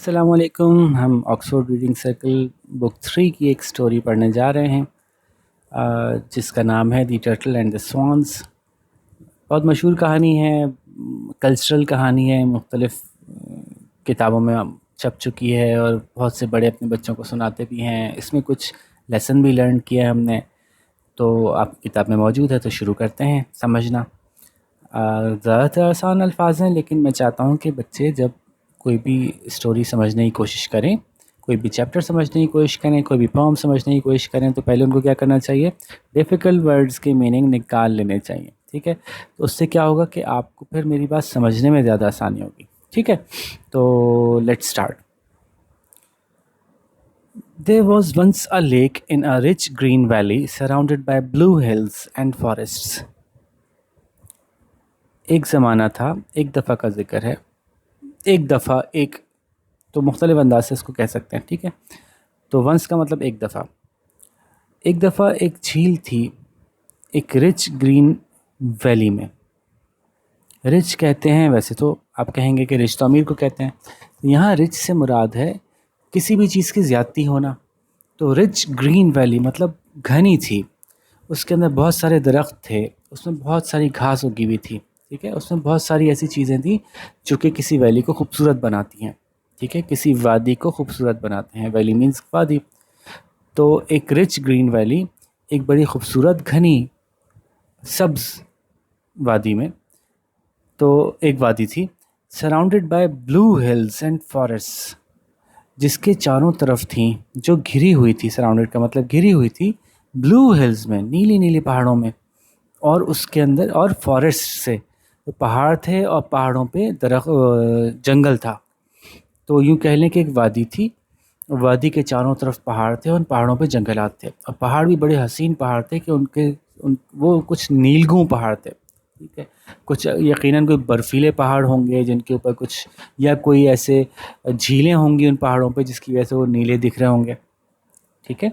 अस्सलामुअलैकुम। हम Oxford reading circle book 3 की एक स्टोरी पढ़ने जा रहे हैं जिसका नाम है दी टर्टल एंड द स्वॉन्स। बहुत मशहूर कहानी है, कल्चरल कहानी है, मुख्तलिफ़ किताबों में छप चुकी है और बहुत से बड़े अपने बच्चों को सुनाते भी हैं। इसमें कुछ लेसन भी लर्न किया है हमने, तो आपकी किताब में मौजूद है, तो शुरू करते हैं समझना। ज़्यादातर आसान अल्फाज हैं, लेकिन मैं चाहता हूँ कि बच्चे जब कोई भी स्टोरी समझने की कोशिश करें, कोई भी चैप्टर समझने की कोशिश करें, कोई भी पोम समझने की कोशिश करें, तो पहले उनको क्या करना चाहिए, डिफ़िकल्ट वर्ड्स के मीनिंग निकाल लेने चाहिए। ठीक है, तो उससे क्या होगा कि आपको फिर मेरी बात समझने में ज़्यादा आसानी होगी। ठीक है, तो let's start. There was once a lake in a rich green valley surrounded by blue hills and forests. एक ज़माना था, एक दफ़ा का ज़िक्र है। एक दफ़ा, एक तो मुख्तलिफ अंदाज से इसको कह सकते हैं। ठीक है, तो वंस का मतलब एक दफ़ा। एक दफ़ा एक झील थी एक रिच ग्रीन वैली में। रिच कहते हैं, वैसे तो आप कहेंगे कि रिच तो अमीर को कहते हैं, यहाँ रिच से मुराद है किसी भी चीज़ की ज़्यादती होना। तो रिच ग्रीन वैली मतलब घनी थी, उसके अंदर बहुत सारे दरख्त थे, उसमें बहुत सारी घास उगी हुई थी। ठीक है, उसमें बहुत सारी ऐसी चीज़ें थी जो कि किसी वैली को खूबसूरत बनाती हैं। ठीक है, किसी वादी को खूबसूरत बनाते हैं। वैली मीन्स वादी। तो एक रिच ग्रीन वैली, एक बड़ी खूबसूरत घनी सब्ज़ वादी में, तो एक वादी थी surrounded by blue hills and forest, जिसके चारों तरफ थी, जो घिरी हुई थी, सराउंडेड का मतलब घिरी हुई थी, ब्लू हिल्स में, नीली नीली पहाड़ों में, और उसके अंदर और फॉरेस्ट से, तो पहाड़ थे और पहाड़ों पे दरख्त जंगल था। तो यूँ कह लें कि एक वादी थी, वादी के चारों तरफ पहाड़ थे और उन पहाड़ों पे जंगलात थे, और पहाड़ भी बड़े हसीन पहाड़ थे कि वो कुछ नीलगूं पहाड़ थे। ठीक है, कुछ यकीनन कोई बर्फीले पहाड़ होंगे जिनके ऊपर कुछ, या कोई ऐसे झीलें होंगी उन पहाड़ों पे जिसकी वजह से वो नीले दिख रहे होंगे। ठीक है,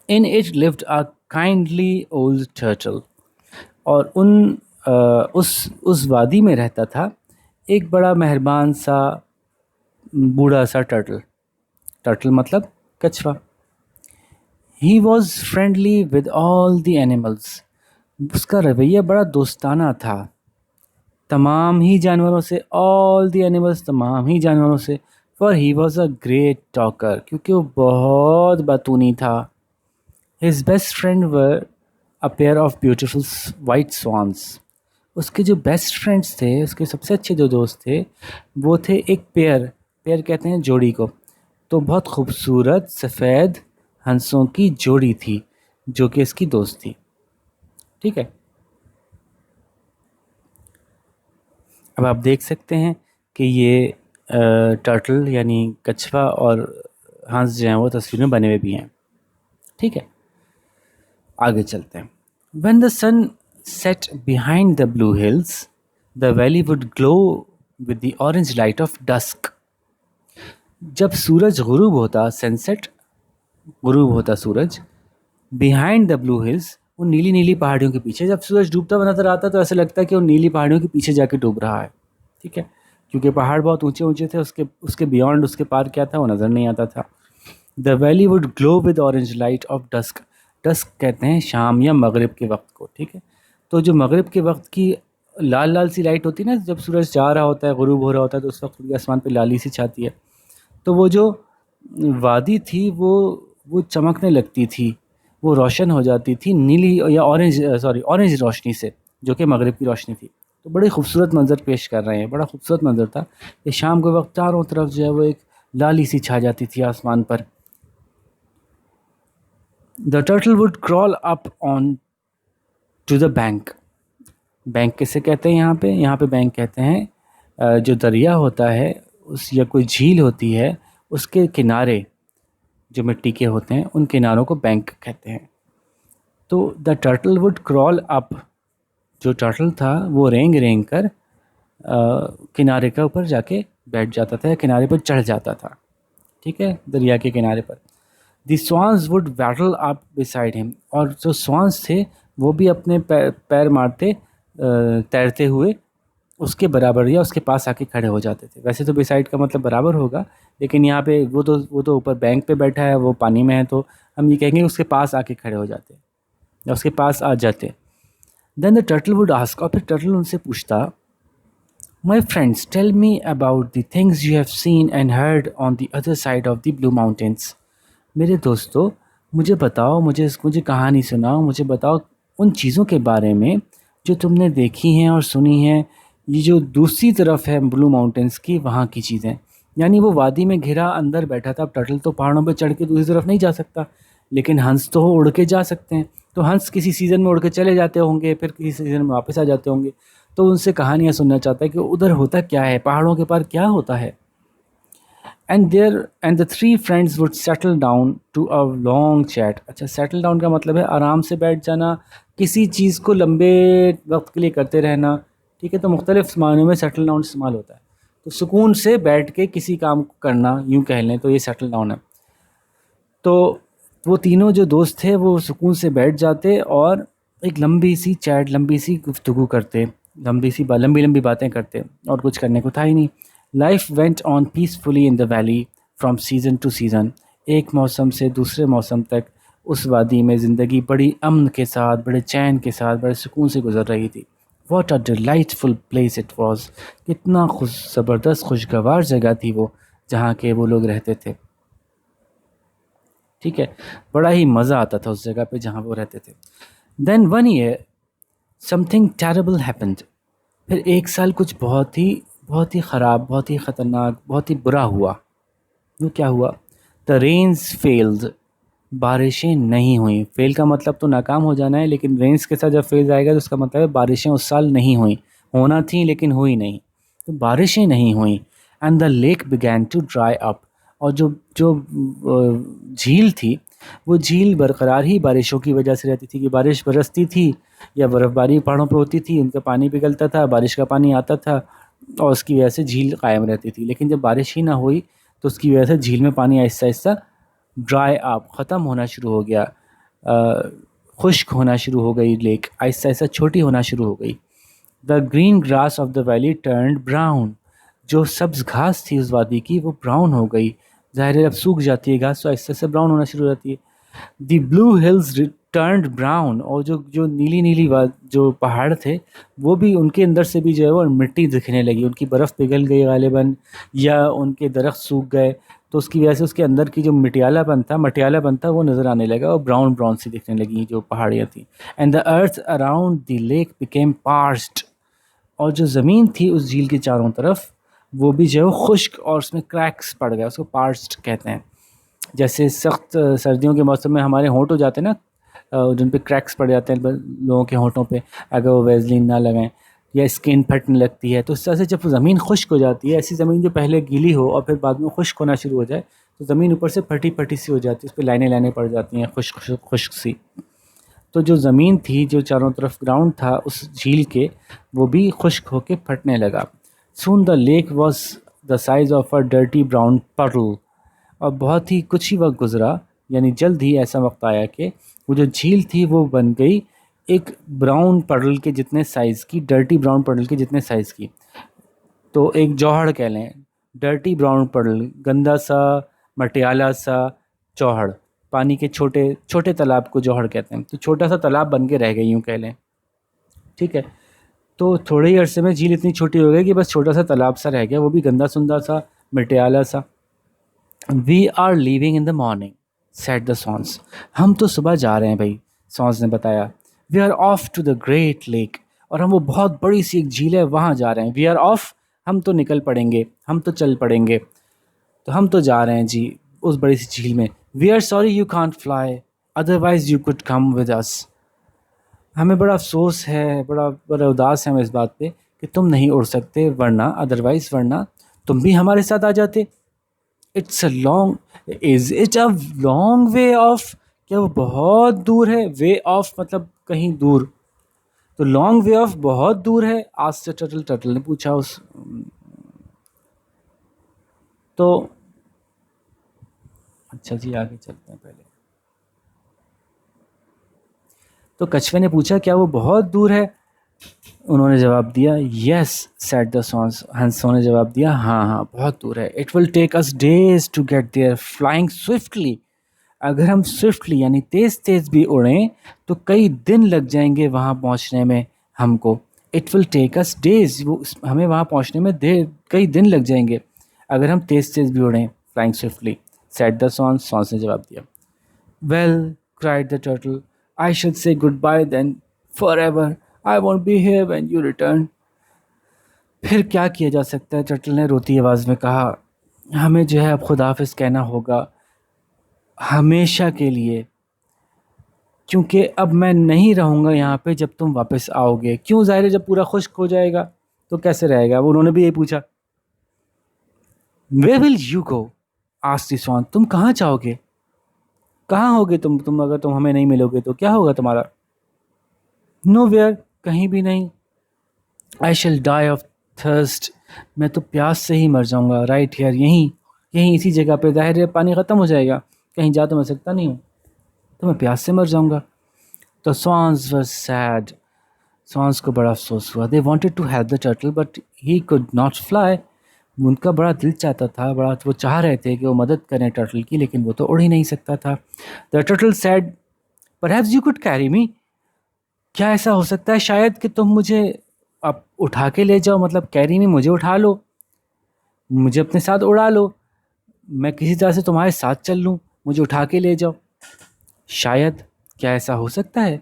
in it lived a kindly old turtle, और उस वादी में रहता था एक बड़ा मेहरबान सा बूढ़ा सा टर्टल। टर्टल मतलब कछवा। He was friendly with all the animals, उसका रवैया बड़ा दोस्ताना था तमाम ही जानवरों से। ऑल द एनिमल्स, तमाम ही जानवरों से। For he was a great talker, क्योंकि वो बहुत बातूनी था। His best friend were a pair of beautiful white swans, उसके जो बेस्ट फ्रेंड्स थे, उसके सबसे अच्छे जो दोस्त थे, वो थे एक पेयर, पेयर कहते हैं जोड़ी को, तो बहुत खूबसूरत सफ़ेद हंसों की जोड़ी थी जो कि इसकी दोस्त थी। ठीक है, अब आप देख सकते हैं कि ये टर्टल यानी कछवा और हंस जो हैं वो तस्वीर में बने हुए भी हैं। ठीक है, आगे चलते हैं। When the sun set behind the blue hills, the valley would glow with the orange light of dusk. जब सूरज गुरूब होता, सनसेट गुरूब होता सूरज, बिहाइंड द ब्लू हिल्स, उन नीली नीली पहाड़ियों के पीछे, जब सूरज डूबता हुआ नजर आता तो ऐसा लगता है कि वो नीली पहाड़ियों के पीछे जाके डूब रहा है। ठीक है, क्योंकि पहाड़ बहुत ऊंचे ऊंचे थे, उसके उसके बियॉन्ड, उसके पार क्या था वो नज़र नहीं आता था। The valley would glow with orange light of dusk. Dusk कहते हैं शाम या मगरिब के वक्त को। ठीक है, तो जो मगरिब के वक्त की लाल लाल सी लाइट होती है ना, जब सूरज जा रहा होता है, गुरूब हो रहा होता है, तो उस वक्त पूरे आसमान पे लाली सी छाती है। तो वो जो वादी थी वो चमकने लगती थी, वो रोशन हो जाती थी नीली या ऑरेंज रोशनी से, जो कि मगरिब की रोशनी थी। तो बड़े खूबसूरत मंजर पेश कर रहे हैं, बड़ा खूबसूरत मंजर था। ये शाम के वक्त चारों तरफ जो है वो एक लाली सी छा जाती थी आसमान पर। The turtle would crawl up on to the bank. Bank किसे कहते हैं यहाँ पे? यहाँ पे बैंक कहते हैं जो दरिया होता है उस, या कोई झील होती है, उसके किनारे जो मिट्टी के होते हैं उन किनारों को बैंक कहते हैं। तो the turtle would crawl up, जो टर्टल था वो रेंग रेंग कर किनारे के ऊपर जाके बैठ जाता था या किनारे पर चढ़ जाता था। ठीक है, दरिया के किनारे पर। The swans would battle up beside him, और जो स्वान्स थे वो भी अपने पैर मारते तैरते हुए उसके बराबर या उसके पास आके खड़े हो जाते थे। वैसे तो बिसाइड का मतलब बराबर होगा, लेकिन यहाँ पे वो तो ऊपर बैंक पे बैठा है, वो पानी में है, तो हम ये कहेंगे उसके पास आके खड़े हो जाते या उसके पास आ जाते। Then the turtle would ask, और फिर टर्टल उनसे पूछता, my friends tell me about the things you have seen and heard on the other side of the blue mountains. मेरे दोस्तों, मुझे बताओ, मुझे कहानी सुनाओ, मुझे बताओ उन चीज़ों के बारे में जो तुमने देखी हैं और सुनी हैं, ये जो दूसरी तरफ है ब्लू माउंटेन्स की, वहाँ की चीज़ें। यानी वो वादी में घिरा अंदर बैठा था। अब टर्टल तो पहाड़ों पर चढ़ के दूसरी तरफ नहीं जा सकता, लेकिन हंस तो उड़ के जा सकते हैं। तो हंस किसी सीज़न में उड़ के चले जाते होंगे, फिर किसी सीज़न में वापस आ जाते होंगे। तो उनसे कहानियाँ सुनना चाहता है कि उधर होता क्या है, पहाड़ों के पार क्या होता है। And the three friends would settle down to a long chat। अच्छा, settle down का मतलब है आराम से बैठ जाना, किसी चीज़ को लंबे वक्त के लिए करते रहना। ठीक है, तो मुख्तलिफ मायनों में सेटल डाउन इस्तेमाल होता है। तो सुकून से बैठ के किसी काम को करना, यूँ कह लें तो ये सेटल डाउन है। तो वो तीनों जो दोस्त थे वो सुकून से बैठ जाते और एक लंबी सी चैट, लंबी सी गुफ्तगू करते, लंबी लंबी बातें करते, और कुछ करने को था ही नहीं। Life went on peacefully in the valley from season two season. एक मौसम से दूसरे मौसम तक उस वादी में ज़िंदगी बड़ी अमन के साथ, बड़े चैन के साथ, बड़े सुकून से गुजर रही थी। What a delightful place it was. कितना ज़बरदस्त खुशगवार जगह थी वो, जहाँ के वो लोग रहते थे। ठीक है, बड़ा ही मज़ा आता था उस जगह पे जहाँ वो रहते थे। Then one year something terrible happened. फिर एक साल कुछ बहुत ही ख़राब, बहुत ही ख़तरनाक, बहुत ही बुरा हुआ। वो क्या हुआ? The rains failed. बारिशें नहीं हुई। फेल का मतलब तो नाकाम हो जाना है, लेकिन रेन्स के साथ जब फेल आएगा तो उसका मतलब है बारिशें उस साल नहीं हुई। होना थी लेकिन हुई नहीं। तो बारिशें नहीं हुई। And the lake began to dry up. और जो जो झील थी, वो झील बरकरार ही बारिशों की वजह से रहती थी कि बारिश बरसती थी या बर्फ़बारी पहाड़ों पर होती थी, उनका पानी पिघलता था, बारिश का पानी आता था और उसकी वजह से झील कायम रहती थी। लेकिन जब बारिश ही ना हुई तो उसकी वजह से झील में पानी आहिस्ता आहिस्ता ड्राई अप, ख़त्म होना शुरू हो गया। खुश्क होना शुरू हो गई लेक, आहिस्ता आहिस्ता छोटी होना शुरू हो गई। The green grass of the valley turned brown. जो सब्ज़ घास थी उस वादी की, वो ब्राउन हो गई। ज़ाहिर है, जब सूख जाती है घास तो आहिस्ता से ब्राउन होना शुरू हो जाती है। The blue hills turned brown. और जो जो नीली नीली जो पहाड़ थे, वो भी उनके अंदर से भी जो है वो मिट्टी दिखने लगी। उनकी बर्फ़ पिघल गई गालिबन, या उनके दरख्त सूख गए, तो उसकी वजह से उसके अंदर की जो मटियालापन था वो नज़र आने लगा और ब्राउन ब्राउन सी दिखने लगी जो पहाड़ियाँ थी। And the earth around the lake became parched. और जो ज़मीन थी उस झील के चारों तरफ, वो भी जो है वो खुश्क और उसमें क्रैक्स पड़ गए। उसको पार्च्ड कहते हैं। जैसे सख्त सर्दियों के मौसम में हमारे होंठ हो जाते हैं ना, जिन पे क्रैक्स पड़ जाते हैं लोगों के होंठों पे, अगर वो वैसलीन ना लगाएं, या स्किन फटने लगती है। तो इस तरह से जब ज़मीन खुश्क हो जाती है, ऐसी ज़मीन जो पहले गीली हो और फिर बाद में खुश्क होना शुरू हो जाए, तो ज़मीन ऊपर से फटी फटी सी हो जाती है, उस पर लाइनें लाइनें पड़ जाती हैं खुश्क खुश्क सी। तो जो ज़मीन थी, जो चारों तरफ ग्राउंड था उस झील के, वो भी खुश्क होके फटने लगा। Soon the lake was the size of a dirty brown पटल। और बहुत ही कुछ ही वक्त गुजरा, यानी जल्द ही ऐसा वक्त आया कि वो जो झील थी वो बन गई एक ब्राउन पडल के जितने साइज़ की, डर्टी ब्राउन पडल के जितने साइज़ की। तो एक जौहड़ कह लें, डर्टी ब्राउन पडल, गंदा सा, मटियाला सा चौहड़। पानी के छोटे छोटे तालाब को जौहड़ कहते हैं। तो छोटा सा तालाब बन के रह गई, यूँ कह लें। ठीक है, तो थोड़े ही अरसे में झील इतनी छोटी हो गई कि बस छोटा सा तालाब सा रह गया, वो भी गंदा सुंदा सा, मटियाला सा। We are leaving in the morning said the swans. हम तो सुबह जा रहे हैं भाई, सॉन्स ने बताया। We are off to the great lake. और हम वो बहुत बड़ी सी एक झील है वहाँ जा रहे हैं। वी आर ऑफ, हम तो निकल पड़ेंगे, हम तो चल पड़ेंगे। तो हम तो जा रहे हैं जी उस बड़ी सी झील में। We are sorry you can't fly, otherwise you could come with us. हमें बड़ा अफसोस है, बड़ा बड़ा उदास है हम इस बात पे कि तुम नहीं उड़ सकते, वरना तुम भी हमारे साथ आ जाते। It's a long, is it a long way of. क्या वो बहुत दूर है? वे ऑफ मतलब कहीं दूर, तो लॉन्ग वे ऑफ बहुत दूर है। आज से टर्टल ने पूछा उस, तो अच्छा जी आगे चलते हैं पहले। तो कछुए ने पूछा क्या वो बहुत दूर है? उन्होंने जवाब दिया, यस सेड द स्वॉन्स, हंसों ने जवाब दिया, हाँ हाँ बहुत दूर है। It will take us days to get there flying swiftly, अगर हम स्विफ्टली यानी तेज तेज भी उड़ें तो कई दिन लग जाएंगे वहाँ पहुँचने में हमको। It will take us days, वो हमें वहाँ पहुँचने में कई दिन लग जाएंगे अगर हम तेज तेज भी उड़ें flying swiftly, said the swans, swans ने जवाब दिया। Well cried the turtle, I should say good bye then forever, I won't be here when you return. फिर क्या किया जा सकता है, टर्टल ने रोती आवाज़ में कहा, हमें जो है अब खुदाफिज कहना होगा हमेशा के लिए, क्योंकि अब मैं नहीं रहूँगा यहाँ पे जब तुम वापस आओगे। क्यों, ज़ाहिर है जब पूरा खुश्क हो जाएगा तो कैसे रहेगा। वो उन्होंने भी यही पूछा। Where will you go asked the swan, तुम कहाँ जाओगे, कहाँ होगे तुम अगर तुम हमें नहीं मिलोगे तो क्या होगा तुम्हारा। नो वेयर, कहीं भी नहीं। I shall die of thirst, मैं तो प्यास से ही मर जाऊँगा। राइट हियर, यहीं यहीं इसी जगह पे, ज़ाहिर है पानी ख़त्म हो जाएगा, कहीं जा तो मैं सकता नहीं हूँ, तो मैं प्यास से मर जाऊँगा। तो स्वॉन्स वर सैड, स्वॉन्स को बड़ा अफसोस हुआ। They wanted to help the turtle but he could not fly, उनका बड़ा दिल चाहता था, बड़ा वो चाह रहे थे कि वो मदद करें टर्टल की, लेकिन वो तो उड़ ही नहीं सकता था। The turtle sad, perhaps you could carry मी, क्या ऐसा हो सकता है शायद कि तुम मुझे अब उठा के ले जाओ, मतलब कैरी मी, मुझे उठा लो, मुझे अपने साथ उड़ा लो, मैं किसी तरह से तुम्हारे साथ चल लूँ, मुझे उठा के ले जाओ। शायद, क्या ऐसा हो सकता है।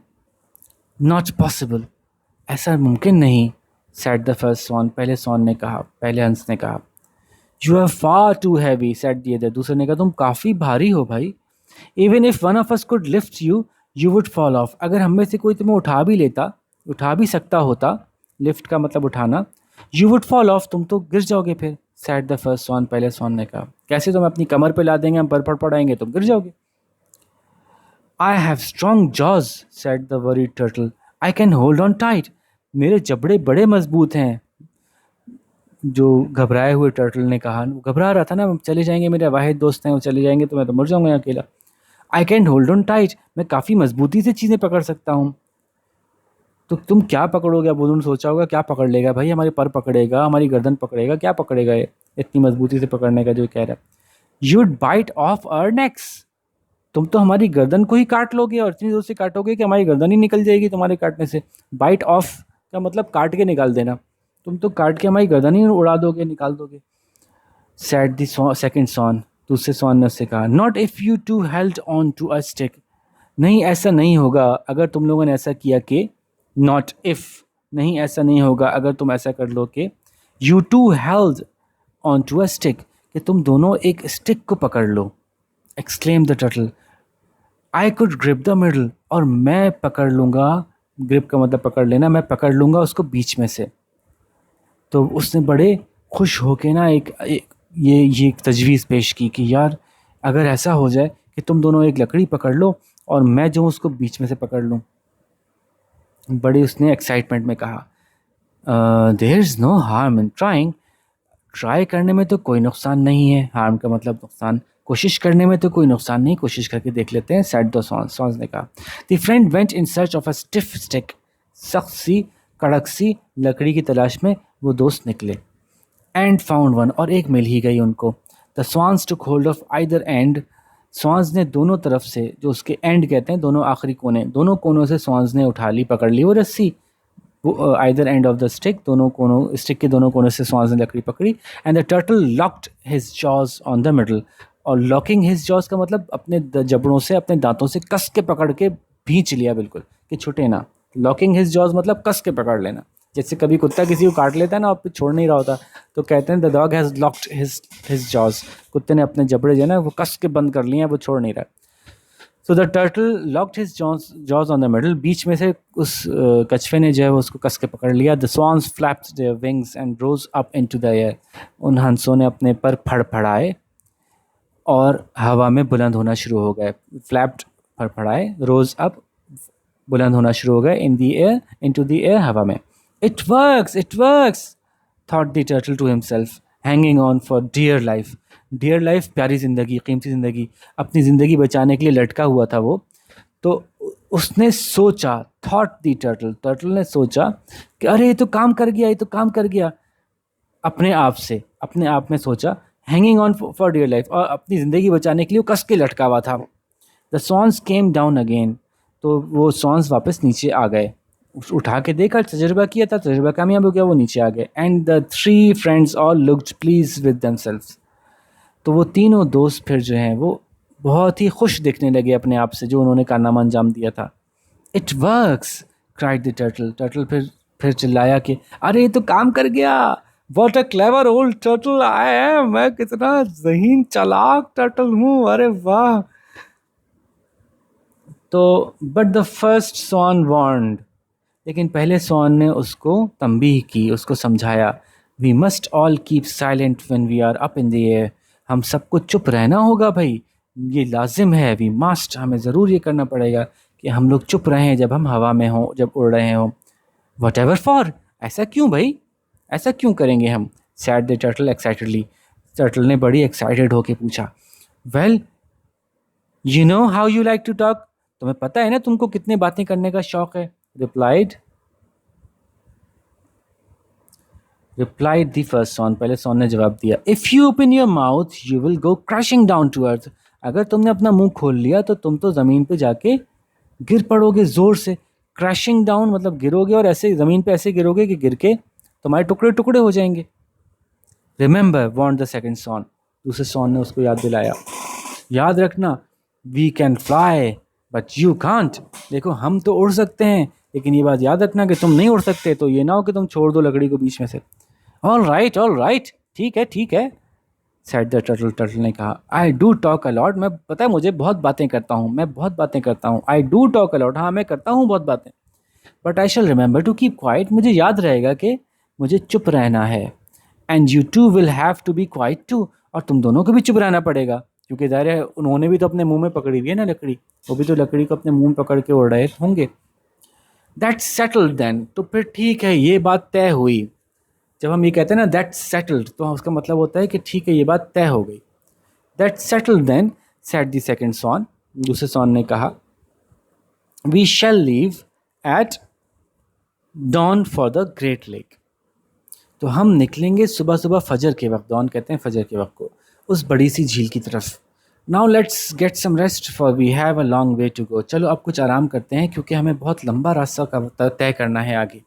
नॉट पॉसिबल, ऐसा मुमकिन नहीं। सेड द फर्स्ट सॉन, पहले सॉन ने कहा, पहले हंस ने कहा। You are far too heavy said the other, दूसरे ने कहा तुम काफ़ी भारी हो भाई। Even if one of us could lift you you would fall off, अगर हम में से कोई तुम्हें उठा भी लेता, उठा भी सकता होता, लिफ्ट का मतलब उठाना, यू वुड फॉल ऑफ, तुम तो गिर जाओगे फिर। सेड द फर्स्ट सॉन, पहले सॉन ने कहा। कैसे, तुम अपनी कमर पे ला देंगे, हम पर पड़ाएंगे, तुम गिर जाओगे। I have strong jaws said the worried turtle, I can hold on tight, मेरे जबड़े बड़े मजबूत हैं। जो घबराए हुए टर्टल ने कहा, वो घबरा रहा था ना, चले जाएंगे मेरे वाहिद दोस्त हैं, वो चले जाएंगे तो मैं तो मर जाऊंगा यहाँ अकेला। I can hold on tight, मैं काफ़ी मजबूती से चीज़ें पकड़ सकता हूँ। तो तुम क्या पकड़ोगे, अब उन्होंने सोचा होगा क्या पकड़ लेगा भाई, हमारे पर पकड़ेगा, हमारी गर्दन पकड़ेगा, क्या पकड़ेगा ये इतनी मजबूती से पकड़ने का जो कह रहा है। You'd bite off our necks, तुम तो हमारी गर्दन को ही काट लोगे, और इतनी दूर से काटोगे कि हमारी गर्दन ही निकल जाएगी तुम्हारे काटने से। बाइट ऑफ का मतलब काट के निकाल देना, तुम तो काट के हमारी गर्दन ही उड़ा दोगे, निकाल दोगे। सेड द सेकंड सॉन, दूसरे सॉन ने उससे कहा, not if you two held on to a stick, नहीं ऐसा नहीं होगा अगर तुम लोगों ने ऐसा किया कि, नॉट इफ़, नहीं ऐसा नहीं होगा अगर तुम ऐसा कर लो कि, you two held on to a stick, कि तुम दोनों एक स्टिक को पकड़ लो। Exclaimed the turtle, I could grip the middle, और मैं पकड़ लूँगा, ग्रिप का मतलब पकड़ लेना, मैं पकड़ लूँगा उसको बीच में से। तो उसने बड़े खुश होके ना ये एक तजवीज़ पेश की कि यार अगर ऐसा हो जाए कि तुम दोनों एक लकड़ी पकड़ लो और मैं जो उसको बीच में से पकड़ लूँ। बड़ी उसने एक्साइटमेंट में कहा, there is no harm in trying, try करने में तो कोई नुकसान नहीं है, हार्म का मतलब नुकसान, कोशिश करने में तो कोई नुकसान नहीं, कोशिश करके देख लेते हैं, सेड द सॉन्स ने कहा। The friend went in search of a stiff stick, सख्त सी कड़क सी लकड़ी की तलाश में वो दोस्त निकले। एंड फाउंड वन, और एक मिल ही गई उनको। The swans took hold of either and, swans ने दोनों तरफ से, जो उसके एंड कहते हैं दोनों आखिरी कोने, दोनों कोनों से स्वान्स ने उठा ली, पकड़ ली वो रस्सी, वो either end of the stick, दोनों कोनों, स्टिक के दोनों कोनों से स्वान्स ने लकड़ी पकड़ी। And the turtle locked his jaws on the middle, और लॉकिंग हिज जॉज का मतलब अपने जबड़ों से, अपने दांतों से कस के पकड़ के भींच लिया बिल्कुल कि छुटे ना। लॉकिंग हिज जॉज मतलब कस के पकड़ लेना, जैसे कभी कुत्ता किसी को काट लेता है ना और फिर छोड़ नहीं रहा होता, तो कहते हैं the dog has locked his jaws, कुत्ते ने अपने जबड़े जो है ना वो कस के बंद कर लिए हैं, वो छोड़ नहीं रहा। So the turtle locked his jaws on the middle, बीच में से उस कछुए ने जो है वो उसको कस के पकड़ लिया। The swans flapped their wings and rose up into the air, उन हंसों ने अपने पर फड़फड़ाए और हवा में बुलंद होना शुरू हो गए। फ्लैप्ड फड़फड़ाए, रोज अप बुलंद होना शुरू हो गए, in the air, into the air, हवा में। It works thought the turtle to himself, hanging on for dear life, dear life प्यारी ज़िंदगी, कीमती ज़िंदगी, अपनी ज़िंदगी बचाने के लिए लटका हुआ था वो। तो उसने सोचा, थॉट दी टर्टल, टर्टल ने सोचा कि अरे ये तो काम कर गया, ये तो काम कर गया। अपने आप से, अपने आप में सोचा, hanging on for dear life, और अपनी ज़िंदगी बचाने के लिए वो कस के लटका हुआ था। द सॉन्स केम डाउन अगेन, तो वो सॉन्स वापस नीचे आ गए। उठा के देखा, तजुर्बा किया था, तजुर्बा कामयाब हो गया, वो नीचे आ गए। And the three friends all looked please with themselves, तो वो तीनों दोस्त फिर जो हैं वो बहुत ही खुश दिखने लगे अपने आप से, जो उन्होंने कारनामा अंजाम दिया था। It works, cried the turtle, turtle फिर चिल्लाया कि अरे ये तो काम कर गया। What a clever old turtle I am, मैं कितना ज़हीन चालाक टर्टल हूँ, अरे वाह। तो but the first swan warned, लेकिन पहले सॉन ने उसको तंबीह की, उसको समझाया। We must all keep silent when we are up in the air, हम सबको चुप रहना होगा भाई, ये लाजिम है। वी मस्ट, हमें ज़रूर ये करना पड़ेगा कि हम लोग चुप रहें जब हम हवा में हों, जब उड़ रहे हों। वट एवर फॉर, ऐसा क्यों भाई, ऐसा क्यों करेंगे हम, said the turtle excitedly, turtle ने बड़ी एक्साइटेड होके पूछा। Well you know how you like to talk, तुम्हें पता है ना तुमको कितने बातें करने का शौक है। Replied, replied the first swan, पहले सॉन ने जवाब दिया। If you open your mouth you will go crashing down to earth, अगर तुमने अपना मुंह खोल लिया तो तुम तो ज़मीन पे जाके गिर पड़ोगे ज़ोर से। क्रैशिंग डाउन मतलब गिरोगे, और ऐसे ज़मीन पे ऐसे गिरोगे कि गिर के तुम्हारे टुकड़े टुकड़े हो जाएंगे। Remember warned the second swan, दूसरे सॉन ने उसको याद दिलाया, याद रखना, we can fly but you can't, देखो हम तो उड़ सकते हैं, लेकिन ये बात याद रखना कि तुम नहीं उड़ सकते, तो ये ना हो कि तुम छोड़ दो लकड़ी को बीच में से। ऑल राइट, ठीक है, सेड द टर्टल, टर्टल ने कहा। आई डू टॉक अलॉट, मैं पता है मुझे बहुत बातें करता हूँ, मैं बहुत बातें करता हूँ। आई डू टॉक अलॉट, हाँ मैं करता हूँ बहुत बातें। But I shall remember to keep quiet, मुझे याद रहेगा कि मुझे चुप रहना है। And you two will have to be quiet too, और तुम दोनों को भी चुप रहना पड़ेगा, क्योंकि ज़ाहिर है उन्होंने भी तो अपने मुंह में पकड़ी हुई है ना लकड़ी, वो भी तो लकड़ी को अपने मुंह में पकड़ के उड़ रहे होंगे। दैट्स सेटल्ड देन, तो फिर ठीक है, ये बात तय हुई। जब हम ये कहते हैं ना दैट्स सेटल्ड, तो उसका मतलब होता है कि ठीक है ये बात तय हो गई। That's settled then, said the second swan, दूसरे सॉन ने कहा। We shall leave at dawn for the great lake, तो हम निकलेंगे सुबह सुबह फजर के वक्त, डॉन कहते हैं फजर के वक्त को, उस बड़ी सी झील की तरफ। Now let's get some rest for we have a long way to go, चलो अब कुछ आराम करते हैं क्योंकि हमें बहुत लंबा रास्ता का तय करना है आगे।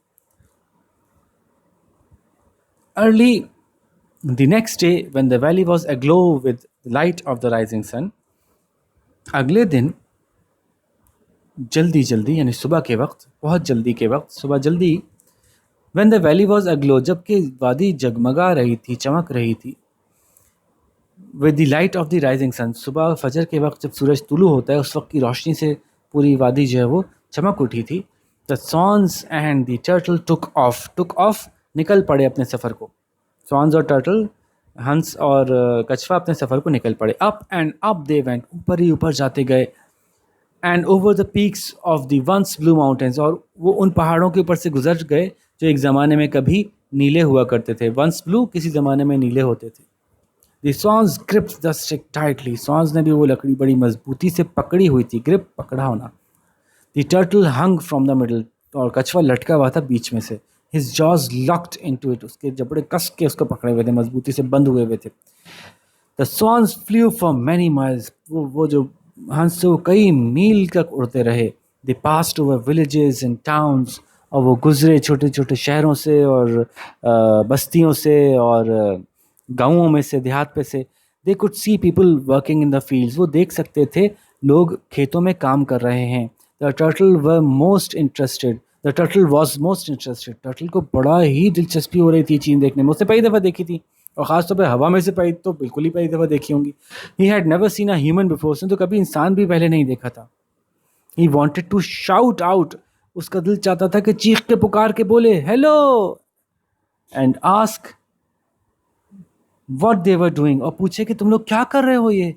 Early the next day when the valley was aglow with the light of the rising sun, अगले दिन जल्दी जल्दी यानी सुबह के वक्त, बहुत जल्दी के वक्त, सुबह जल्दी। व्हेन द वैली वाज अग्लो, जबकि वादी जगमगा रही थी, चमक रही थी। With the light of the rising sun, सुबह फजर के वक्त जब सूरज तुलू होता है उस वक्त की रोशनी से पूरी वादी जो है वो चमक उठी थी। The swans and the turtle took off, निकल पड़े अपने सफ़र को। सॉन्स और टर्टल, हंस और कछवा अपने सफ़र को निकल पड़े। Up and up they went, ऊपर ही ऊपर जाते गए। And over the peaks of the ones blue mountains, और वो उन पहाड़ों के ऊपर से गुजर गए जो एक ज़माने में कभी नीले हुआ करते थे। वंस ब्लू, किसी ज़माने में नीले होते थे। The swans gripped the stick tightly, swans ने भी वो लकड़ी बड़ी मजबूती से पकड़ी हुई थी, ग्रिप पकड़ा होना। The turtle hung from the middle, और कछुआ लटका हुआ था बीच में से। His jaws locked into it, उसके जबड़े कस के उसको पकड़े हुए थे, मजबूती से बंद हुए हुए थे। The swans flew for many miles, वो जो हंस से वो कई मील तक उड़ते रहे। They passed over villages and towns, और वो गुजरे छोटे छोटे शहरों से और बस्तियों से और गाँवों में से, देहात पे से। They could see people working in the fields, वो देख सकते थे लोग खेतों में काम कर रहे हैं। The turtle were most interested, the turtle was most interested, turtle को बड़ा ही दिलचस्पी हो रही थी चीन देखने में। उसने पहली दफ़ा देखी थी, और ख़ासतौर पर हवा में से पहली तो बिल्कुल ही पहली दफ़ा देखी होंगी। He had never seen a human before, उसने तो कभी इंसान भी पहले नहीं देखा था। He wanted to shout out, उसका दिल चाहता था कि चीख के पुकार के बोले hello, and ask what they were doing, और पूछे कि तुम लोग क्या कर रहे हो ये।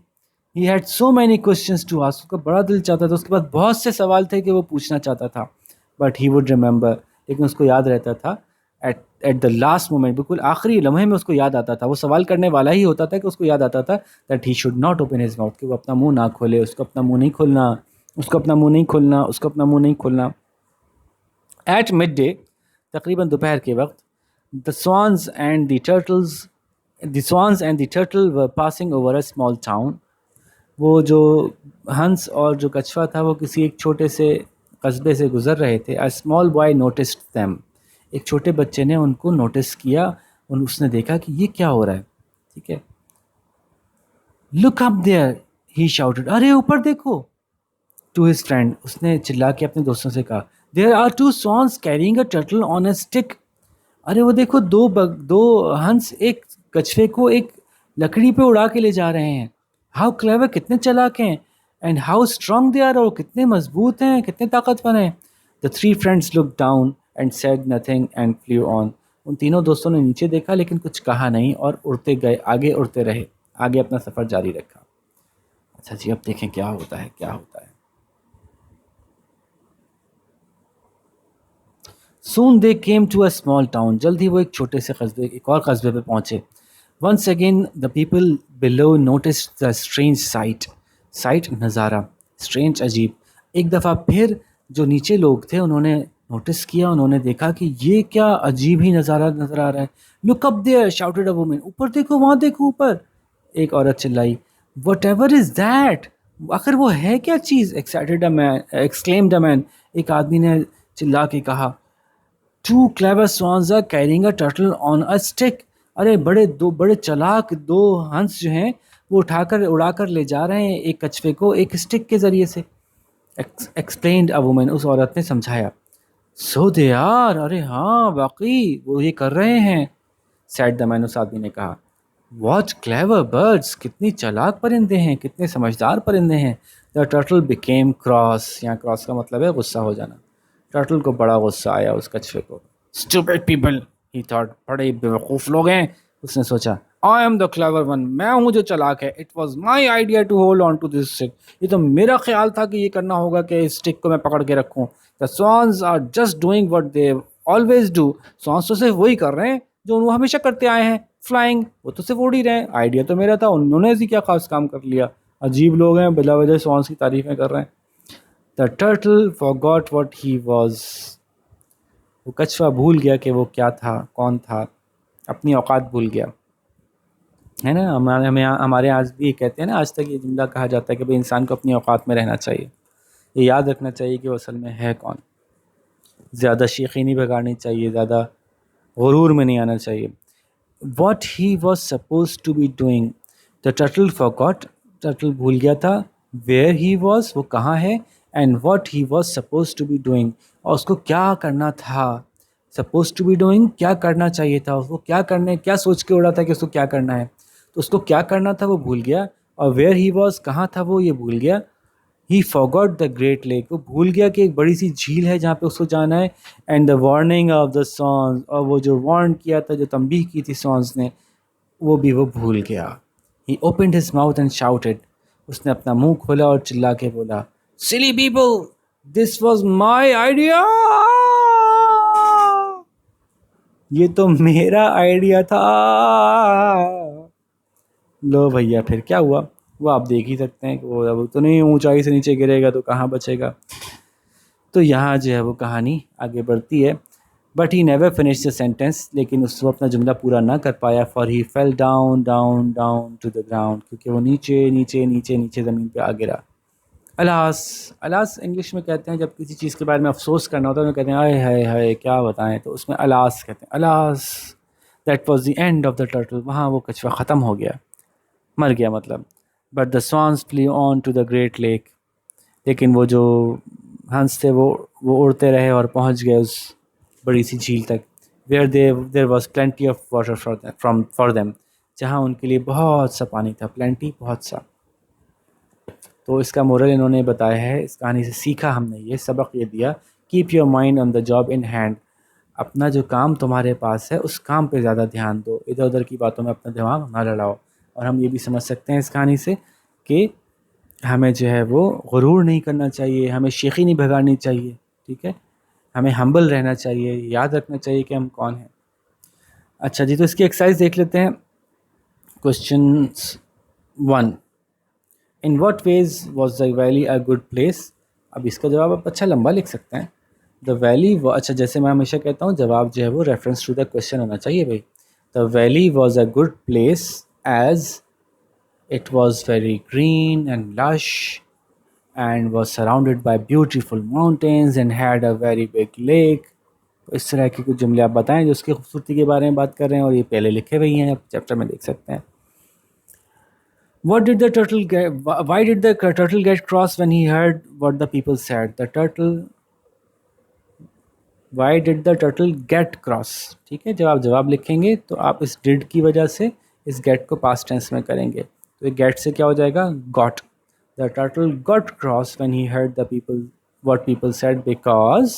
He had so many questions to ask, उसका बड़ा दिल चाहता था, उसके पास बहुत से सवाल थे कि वो पूछना चाहता था। बट ही वुड रिमेंबर, लेकिन उसको याद रहता था एट द लास्ट मोमेंट, बिल्कुल आखिरी लम्हे में उसको याद आता था। वो सवाल करने वाला ही होता था कि उसको याद आता था that he should not open his mouth, कि वो अपना मुंह ना खोले, उसको अपना मुंह नहीं खोलना, उसको अपना मुंह नहीं खोलना, उसको अपना मुंह नहीं खोलना। एट मिड डे, तकरीबन दोपहर के वक्त, the swans and the turtles the swans and the turtle were passing over a small town। वो जो हंस और जो कछुआ था वो किसी एक छोटे से कस्बे से गुजर रहे थे। A small boy noticed them. एक छोटे बच्चे ने उनको नोटिस किया, उसने देखा कि ये क्या हो रहा है। ठीक है। Look up there, he shouted, अरे ऊपर देखो। टू हिज फ्रेंड, उसने चिल्ला के अपने दोस्तों से कहा, there are two swans carrying a turtle on a stick. अरे वो देखो, दो हंस एक कछुए को एक लकड़ी पे उड़ा के ले जा रहे हैं। हाउ क्लेवर, कितने चालाक हैं। And how strong they are, और कितने मजबूत हैं, कितने ताकतवर हैं। The three friends look down and said nothing and flew on. उन तीनों दोस्तों ने नीचे देखा लेकिन कुछ कहा नहीं और उड़ते गए, आगे उड़ते रहे, आगे अपना सफ़र जारी रखा। अच्छा जी, अब देखें क्या होता है, क्या होता है। Soon they came to a small town। जल्द ही वो एक छोटे से कस्बे, एक और कस्बे पे पहुंचे। Once again the people below noticed the strange sight। sight नज़ारा, strange अजीब। एक दफ़ा फिर जो नीचे लोग थे उन्होंने नोटिस किया, उन्होंने देखा कि ये क्या अजीब ही नज़ारा नज़र आ रहा है। Look up there, shouted a woman। ऊपर देखो, वहाँ देखो ऊपर, एक औरत चिल्लाई। Whatever is that? आखिर वो है क्या चीज़? Excited a man, exclaimed a man। एक आदमी ने चिल्ला के कहा, two clever swans are carrying a turtle on a stick। अरे बड़े चालाक दो हंस जो हैं वो उड़ाकर ले जा रहे हैं एक कछुए को एक स्टिक के जरिए से। एक्सप्लेन्ड अ वुमन, उस औरत ने समझाया। सो दे आर, अरे हाँ वाकई वो ये कर रहे हैं। सैड द मैन, उस आदमी ने कहा। वॉट क्लेवर बर्ड्स, कितनी चालाक परिंदे हैं, कितने समझदार परिंदे हैं। द टर्टल बिकेम क्रॉस, यहाँ क्रॉस का मतलब है गुस्सा हो जाना। टर्टल को बड़ा गुस्सा आया उस कछुए को। स्टूपिड पीपल, ही थॉट, बड़े बेवकूफ़ लोग हैं, उसने सोचा। I am the clever one, मैं हूँ जो चालाक है। It was my idea to hold on to this stick. ये तो मेरा ख्याल था कि ये करना होगा कि इस स्टिक को मैं पकड़ के रखूँ। The swans are just doing what they always do. swans तो सिर्फ वही कर रहे हैं जो वो हमेशा करते आए हैं, फ्लाइंग। वो तो सिर्फ उड़ ही रहे हैं, आइडिया तो मेरा था, उन्होंने ऐसी क्या खास काम कर लिया। अजीब लोग हैं, बिला वजह swans की तारीफ़ें कर रहे हैं। The turtle forgot what he was. वो कछुआ भूल गया कि वो क्या था, कौन था, अपनी औकात भूल गया। है ना, हमारे आज भी कहते हैं ना, आज तक ये जुमला कहा जाता है कि भाई इंसान को अपनी औकात में रहना चाहिए। ये याद रखना चाहिए कि वो असल में है कौन। ज़्यादा शीखी नहीं बिगाड़नी चाहिए, ज़्यादा गुरूर में नहीं आना चाहिए। What he was suppose to be doing, the turtle forgot, turtle भूल गया था। वेयर ही वॉज, वो कहाँ है। And what he was suppose to be doing, और उसको क्या करना था। सपोज टू बी डूइंग, क्या करना चाहिए था उसको, क्या सोच के उड़ा था कि उसको क्या करना है। तो उसको क्या करना था वो भूल गया, और वेयर ही वॉज, कहाँ था वो, ये भूल गया। ही फॉरगॉट द ग्रेट लेक, वो भूल गया कि एक बड़ी सी झील है जहाँ पे उसको जाना है। And the warning of the swans, और वो जो वार्न किया था, जो तंबीह की थी सॉन्स ने, वो भी वो भूल गया। He opened his mouth and shouted, उसने अपना मुंह खोला और चिल्ला के बोला, silly people, this was my idea. ये तो मेरा आइडिया था। लो भैया, फिर क्या हुआ वो आप देख ही सकते हैं कि वो अब तो नहीं ऊंचाई से नीचे गिरेगा तो कहाँ बचेगा। तो यहाँ जो है वो कहानी आगे बढ़ती है। But he never finish the sentence, लेकिन उसको अपना जुमला पूरा ना कर पाया। For he fell down down down to the ground, क्योंकि वो नीचे नीचे नीचे नीचे ज़मीन पे आ गिरा। अलास, अलास इंग्लिश में कहते हैं जब किसी चीज़ के बारे में अफसोस करना होता है तो कहते हैं आय हाय हाय क्या बताएं, तो उसमें अलास कहते हैं। Alas, that was the end of the turtle, वहाँ वो कछुआ ख़त्म हो गया, मर गया मतलब। But the swans flew on to the great lake, लेकिन वो जो हंस थे वो उड़ते रहे और पहुंच गए उस बड़ी सी झील तक। Where there was plenty of water for them, जहाँ उनके लिए बहुत सा पानी था, प्लेंटी बहुत सा। तो इसका मोरल इन्होंने बताया है, इस कहानी से सीखा हमने ये सबक ये दिया, keep your mind on the job in hand. अपना जो काम तुम्हारे पास है उस काम पे ज़्यादा ध्यान दो, इधर उधर की बातों में अपना दिमाग ना लड़ाओ। और हम ये भी समझ सकते हैं इस कहानी से कि हमें जो है वो गुरूर नहीं करना चाहिए, हमें शेखी नहीं भगानी चाहिए। ठीक है, हमें हम्बल रहना चाहिए, याद रखना चाहिए कि हम कौन हैं। अच्छा जी, तो इसकी एक्सरसाइज देख लेते हैं। Question 1, in what ways was the valley a good place. अब इसका जवाब आप अच्छा लंबा लिख सकते हैं। द वैली, अच्छा जैसे मैं हमेशा कहता हूँ, जवाब जो है वो रेफरेंस टू द क्वेश्चन होना चाहिए भाई। The valley was a good place as it was very green and lush and was surrounded by beautiful mountains and had a very big lake। तो इस तरह के कुछ जुमले आप बताएं जो उसकी खूबसूरती के बारे में बात कर रहे हैं, और ये पहले लिखे हुए हैं, आप चैप्टर में देख सकते हैं। What did the turtle get? Why did the turtle get cross when he heard what the people said? The turtle. Why did the turtle get cross? ठीक है, जब आप जवाब लिखेंगे तो आप इस did की वजह से इस get को past tense में करेंगे, तो ये get से क्या हो जाएगा, got। The turtle got cross when he heard the people what people said because।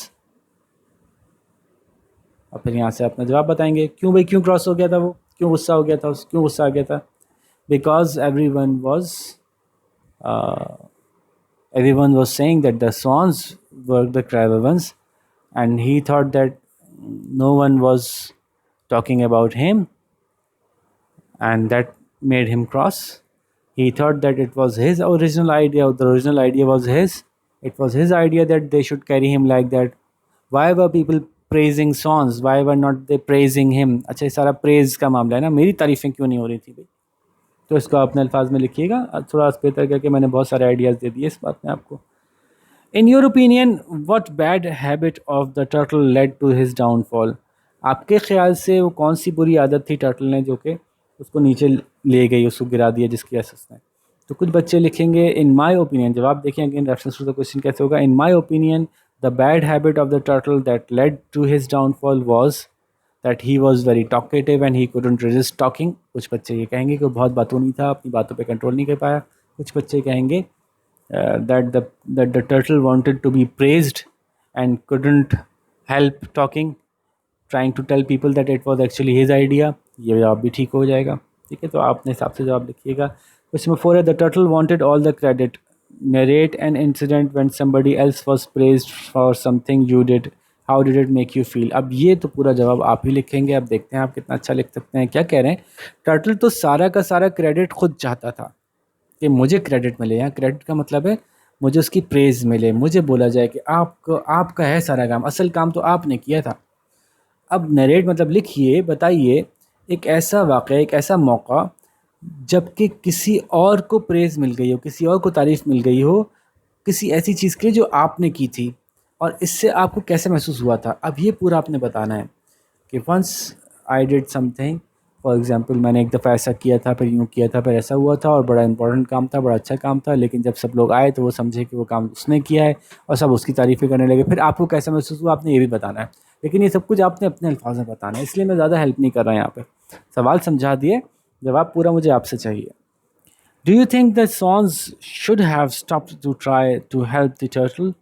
और फिर यहाँ से अपना जवाब बताएंगे, क्यों भाई, क्यों क्रॉस हो गया था वो, क्यों गुस्सा हो गया था, क्यों गुस्सा आ गया था। Because everyone was saying that the swans were the clever ones, and he thought that no one was talking about him, and that made him cross। He thought that it was his original idea, the original idea was his, it was his idea that they should carry him like that। Why were people praising swans, why were not they praising him। अच्छा, ये सारा praise का मामला है ना, मेरी तारीफें क्यों नहीं हो रही थी भाई। तो इसको अपने अल्फाज में लिखिएगा, थोड़ा बेहतर करके, मैंने बहुत सारे आइडियाज़ दे दिए इस बात में आपको। In your opinion what bad habit of the turtle led to his downfall. आपके ख्याल से वो कौन सी बुरी आदत थी टर्टल ने जो कि उसको नीचे ले गई, उसको गिरा दिया, जिसकी वजह से उसने। तो कुछ बच्चे लिखेंगे इन माई ओपिनियन, जवाब देखें again reference to the question कैसे होगा। In my opinion the bad habit of the turtle that led to his downfall was that he was very talkative and he couldn't resist talking. कुछ बच्चे ये कहेंगे कि वो बहुत बातूनी था, अपनी बातों पे कंट्रोल नहीं कर पाया। कुछ बच्चे कहेंगे that the turtle wanted to be praised and couldn't help talking, trying to tell people that it was actually his idea। ये जवाब भी ठीक हो जाएगा, ठीक है। तो आप अपने हिसाब से जवाब लिखिएगा। क्वेश्चन नंबर 4 है, the turtle wanted all the credit, narrate an incident when somebody else was praised for something you did, how did it make you feel। अब ये तो पूरा जवाब आप ही लिखेंगे, अब देखते हैं आप कितना अच्छा लिख सकते हैं। क्या कह रहे हैं, टर्टल तो सारा का सारा क्रेडिट खुद चाहता था कि मुझे क्रेडिट मिले। यहाँ क्रेडिट का मतलब है मुझे उसकी प्रेज़ मिले, मुझे बोला जाए कि आपको, आपका है सारा काम, असल काम तो आपने किया था। अब नरेट मतलब लिखिए, बताइए एक ऐसा वाक़या, एक ऐसा मौका जबकि किसी और को प्रेज़ मिल गई हो, किसी और को तारीफ़ मिल गई हो किसी ऐसी चीज़ के लिए जो आपने की थी, और इससे आपको कैसे महसूस हुआ था। अब ये पूरा आपने बताना है कि once I did something, for example मैंने एक दफ़ा ऐसा किया था, फिर यूँ किया था, फिर ऐसा हुआ था, और बड़ा इंपॉर्टेंट काम था, बड़ा अच्छा काम था, लेकिन जब सब लोग आए तो वो समझे कि वो काम उसने किया है और सब उसकी तारीफ़ें करने लगे। फिर आपको कैसा महसूस हुआ, आपने ये भी बताना है, लेकिन ये सब कुछ आपने अपने अल्फाज में बताना है। इसलिए मैं ज़्यादा हेल्प नहीं कर रहा यहाँ पर, सवाल समझा दिए, जवाब पूरा मुझे आपसे चाहिए। Do you think the swans should have stopped to try to help the turtle.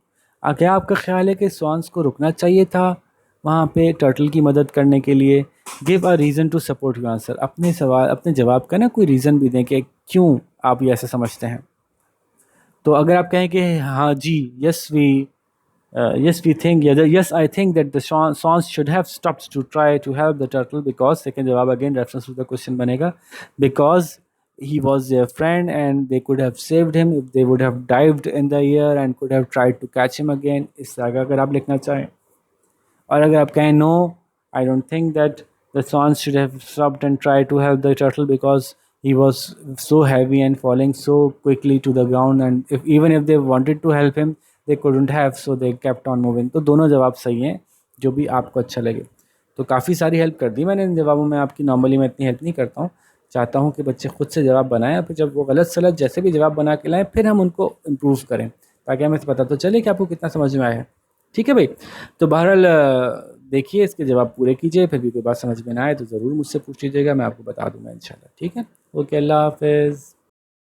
क्या आपका ख्याल है कि स्वॉन्स को रुकना चाहिए था वहाँ पे टर्टल की मदद करने के लिए। Give a reason to support your answer, अपने सवाल, अपने जवाब का ना कोई रीज़न भी दें कि क्यों आप ये ऐसा समझते हैं। तो अगर आप कहें कि हाँ जी, yes we think, yes I think that the swans should have stopped to try to help the turtle because, second जवाब again reference to the question बनेगा, because he was their friend and they could have saved him if they would have dived in the air and could have tried to catch him again। इस तरह का अगर आप लिखना चाहें, और अगर आप कहें no I don't think that the swans should have stopped and tried to help the turtle because he was so heavy and falling so quickly to the ground, and even if they wanted to help him they couldn't have, so they kept on moving। तो दोनों जवाब सही हैं, जो भी आपको अच्छा लगे। तो काफ़ी सारी हेल्प कर दी मैंने इन जवाबों में आपकी। नॉर्मली मैं इतनी हेल्प नहीं करता हूँ, चाहता हूँ कि बच्चे खुद से जवाब बनाएं, फिर जब वो गलत सलत जैसे भी जवाब बना के लाएं फिर हम उनको इम्प्रूव करें, ताकि हमें पता तो चले कि आपको कितना समझ में आया है। ठीक है भाई, तो बहरहाल देखिए इसके जवाब पूरे कीजिए, फिर भी कोई बात समझ में ना आए तो ज़रूर मुझसे पूछ लीजिएगा, मैं आपको बता दूँगा इंशाल्लाह। ठीक है, ओके, अल्लाह हाफ़िज़।